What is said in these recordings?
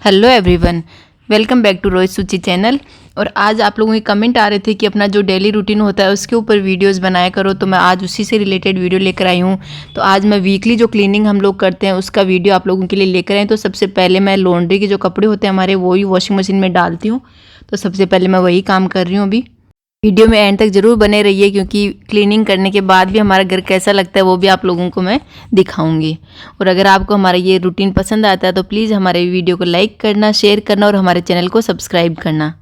Hello everyone, welcome back to रोहितसुची channel. और आज आप लोगों के कमेंट आ रहे थे कि अपना जो डेली रूटीन होता है उसके ऊपर वीडियोस बनाया करो, तो मैं आज उसी से रिलेटेड वीडियो लेकर आई हूँ। तो आज मैं वीकली जो क्लीनिंग हम लोग करते हैं उसका वीडियो आप लोगों के लिए लेकर आई। तो सबसे पहले मैं लॉन्ड्री के जो कपड़े होते हैं हमारे वो ही वॉशिंग मशीन में डालती हूँ। तो सबसे पहले मैं वही काम कर रही हूँ अभी। वीडियो में एंड तक ज़रूर बने रहिए क्योंकि क्लीनिंग करने के बाद भी हमारा घर कैसा लगता है वो भी आप लोगों को मैं दिखाऊंगी। और अगर आपको हमारा ये रूटीन पसंद आता है तो प्लीज़ हमारे वीडियो को लाइक करना, शेयर करना और हमारे चैनल को सब्सक्राइब करना।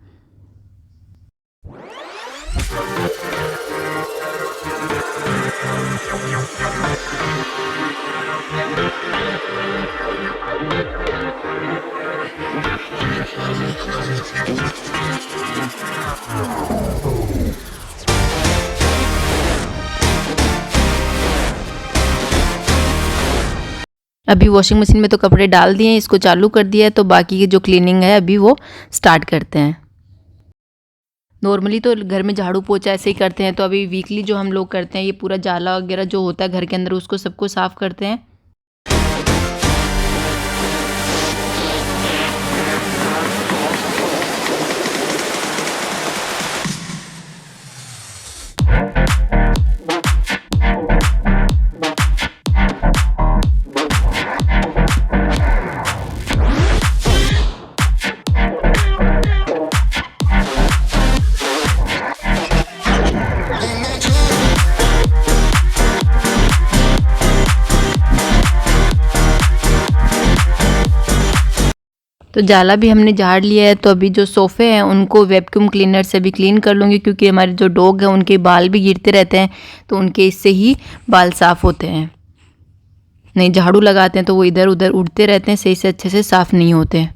अभी वॉशिंग मशीन में तो कपड़े डाल दिए हैं, इसको चालू कर दिया है, तो बाकी की जो क्लीनिंग है अभी वो स्टार्ट करते हैं। नॉर्मली तो घर में झाड़ू पोछा ऐसे ही करते हैं, तो अभी वीकली जो हम लोग करते हैं ये पूरा जाला वगैरह जो होता है घर के अंदर उसको सबको साफ करते हैं। तो जाला भी हमने झाड़ लिया है। तो अभी जो सोफ़े हैं उनको वैक्यूम क्लीनर से भी क्लीन कर लूँगी क्योंकि हमारे जो डॉग हैं उनके बाल भी गिरते रहते हैं, तो उनके इससे ही बाल साफ़ होते हैं। नहीं झाड़ू लगाते हैं तो वो इधर उधर उड़ते रहते हैं, सही से अच्छे से साफ़ नहीं होते।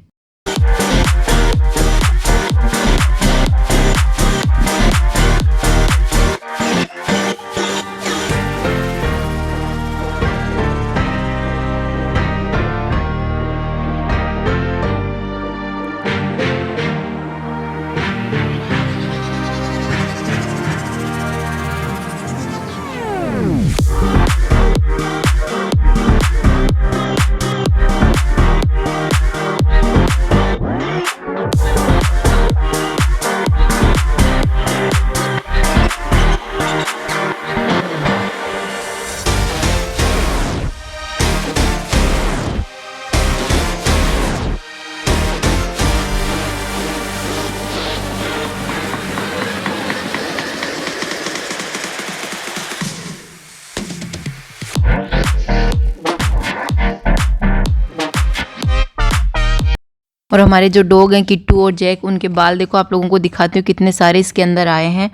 और हमारे जो डॉग हैं किट्टू और जैक, उनके बाल देखो, आप लोगों को दिखाती हूँ कितने सारे इसके अंदर आए हैं।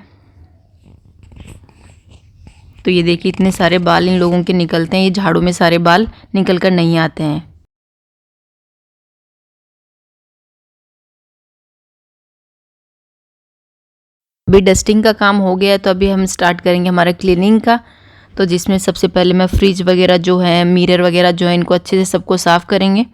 तो ये देखिए इतने सारे बाल इन लोगों के निकलते हैं, ये झाड़ू में सारे बाल निकल कर नहीं आते हैं। अभी डस्टिंग का काम हो गया है तो अभी हम स्टार्ट करेंगे हमारा क्लीनिंग का। तो जिसमें सबसे पहले मैं फ्रिज वगैरह जो है, मिरर वगैरह जो है, इनको अच्छे से सबको साफ़ करेंगे।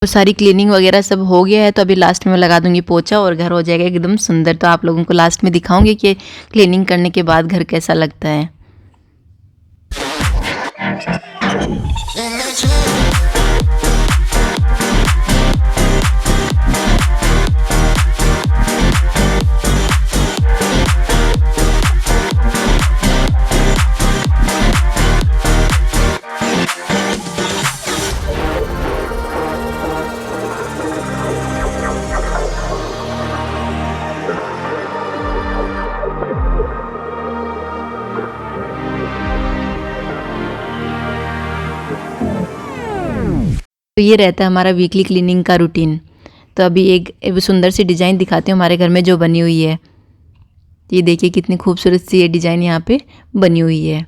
तो सारी क्लीनिंग वगैरह सब हो गया है, तो अभी लास्ट में लगा दूंगी पोछा और घर हो जाएगा एकदम सुंदर। तो आप लोगों को लास्ट में दिखाऊंगी कि क्लीनिंग करने के बाद घर कैसा लगता है। तो ये रहता है हमारा वीकली क्लीनिंग का रूटीन। तो अभी एक सुंदर सी डिज़ाइन दिखाती हूँ हमारे घर में जो बनी हुई है। ये देखिए कितनी खूबसूरत सी ये डिज़ाइन यहाँ पे बनी हुई है।